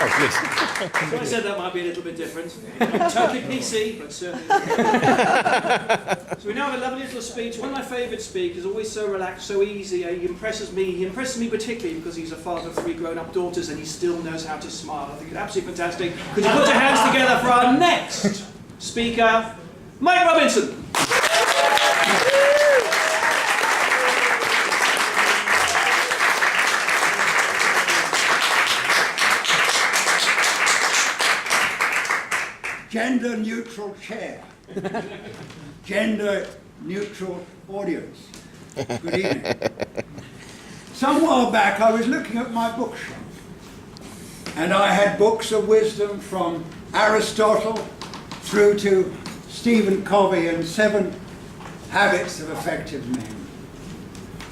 Oh, good. So I said that might be a little bit different. Not totally PC, but certainly. So we now have a lovely little speech. One of my favourite speakers, always so relaxed, so easy. He impresses me. He impresses me particularly because he's a father of 3 grown-up daughters and he still knows how to smile. I think it's absolutely fantastic. Could you put your hands together for our next speaker, Mike Robinson? Gender neutral chair. Gender neutral audience. Good evening. Some while back I was looking at my bookshelf and I had books of wisdom from Aristotle through to Stephen Covey and 7 Habits of Effective Men.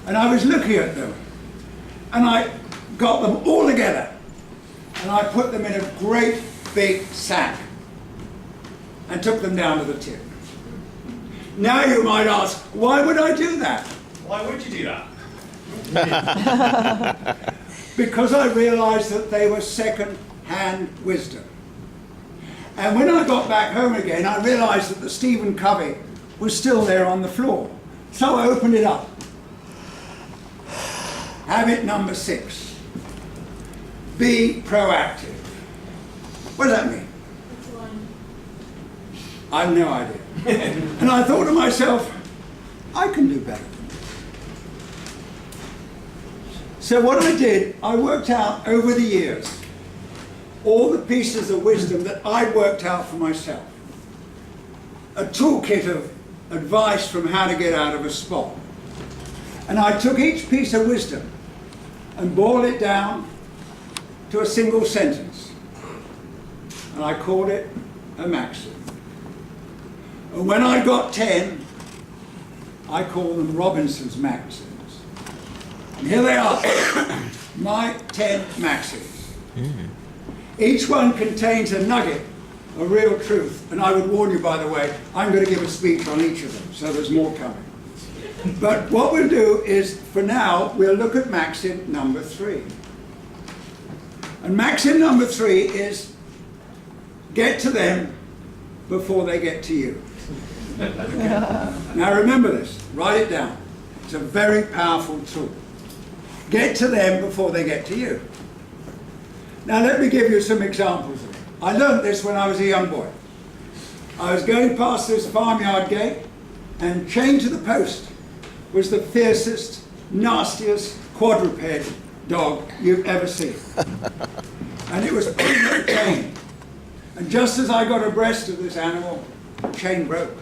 And I was looking at them and I got them all together and I put them in a great big sack and took them down to the tip. Now you might ask, why would I do that? Why would you do that? Because I realized that they were second-hand wisdom. And when I got back home again, I realized that the Stephen Covey was still there on the floor. So I opened it up. Habit number 6. Be proactive. What does that mean? I have no idea. And I thought to myself, I can do better. So what I did, I worked out over the years all the pieces of wisdom that I worked out for myself. A toolkit of advice from how to get out of a spot. And I took each piece of wisdom and boiled it down to a single sentence. And I called it a maxim. And when I got 10, I call them Robinson's maxims. And here they are, my 10 maxims. Each one contains a nugget of real truth. And I would warn you, by the way, I'm going to give a speech on each of them, so there's more coming. But what we'll do is, for now, we'll look at maxim number 3. And maxim number 3 is, get to them before they get to you. Okay. Now remember this, write it down. It's a very powerful tool. Get to them before they get to you. Now let me give you some examples of it. I learned this when I was a young boy. I was going past this farmyard gate and chained to the post was the fiercest, nastiest quadruped dog you've ever seen. And it was on the chain. And just as I got abreast of this animal, the chain broke.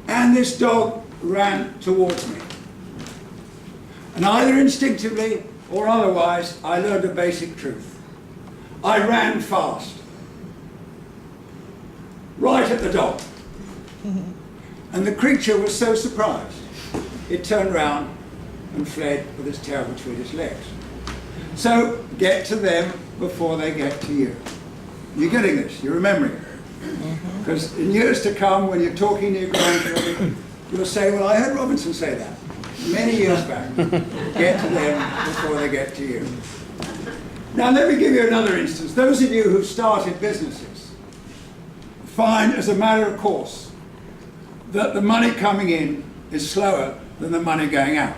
And this dog ran towards me. And either instinctively or otherwise, I learned a basic truth. I ran fast, right at the dog. And the creature was so surprised, it turned round and fled with its tail between its legs. So, get to them before they get to you. You're getting this, you're remembering it. Because in years to come, when you're talking to your grandchildren, you'll say, well, I heard Robinson say that many years back. Get to them before they get to you. Now let me give you another instance. Those of you who've started businesses find as a matter of course that the money coming in is slower than the money going out.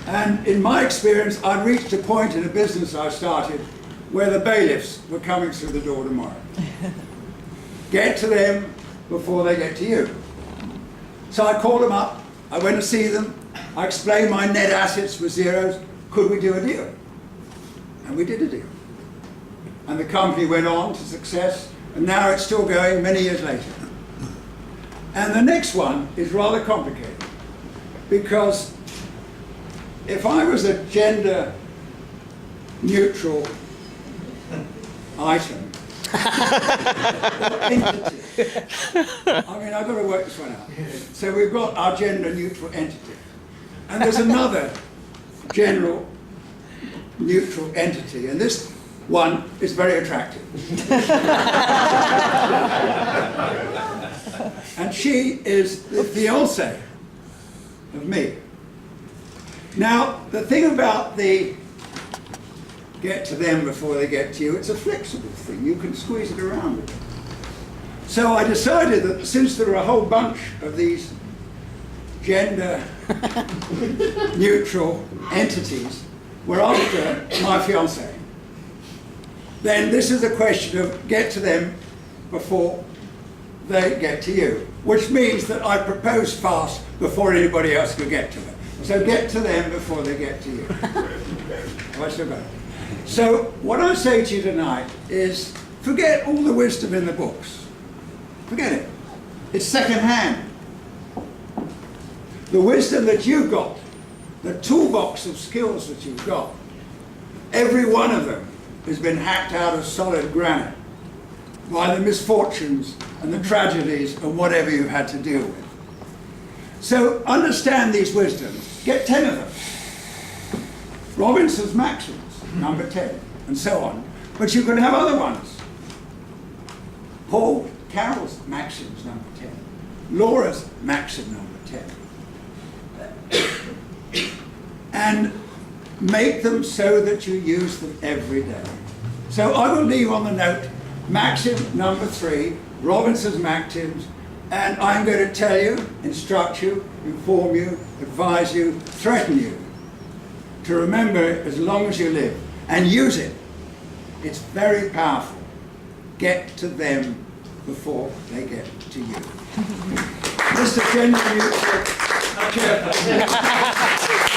And in my experience, I'd reached a point in a business I started where the bailiffs were coming through the door tomorrow. Get to them before they get to you. So I called them up, I went to see them, I explained my net assets were zeros, could we do a deal? And we did a deal. And the company went on to success, and now it's still going many years later. And the next one is rather complicated, because if I was a gender neutral item, entity. I mean, I've got to work this one out. So we've got our gender neutral entity. And there's another general neutral entity. And this one is very attractive. And she is the fiancée of me. Now, the thing about the get to them before they get to you. It's a flexible thing. You can squeeze it around a bit. So I decided that since there are a whole bunch of these gender neutral entities were after my fiancée, then this is a question of get to them before they get to you, which means that I propose fast before anybody else can get to them. So get to them before they get to you. What's the matter? So what I say to you tonight is forget all the wisdom in the books. Forget it. It's second hand. The wisdom that you've got, the toolbox of skills that you've got, every one of them has been hacked out of solid granite by the misfortunes and the tragedies and whatever you've had to deal with. So understand these wisdoms. Get 10 of them. Robinson's Maxims, number 10, and so on. But you can have other ones. Paul Carroll's Maxims, number 10. Laura's Maxim, number 10. And make them so that you use them every day. So I will leave on the note Maxim number 3, Robinson's Maxims, and I'm going to tell you, instruct you, inform you, advise you, threaten you to remember it as long as you live and use it. It's very powerful. Get to them before they get to you. Mr. Gender Neutral Chairperson.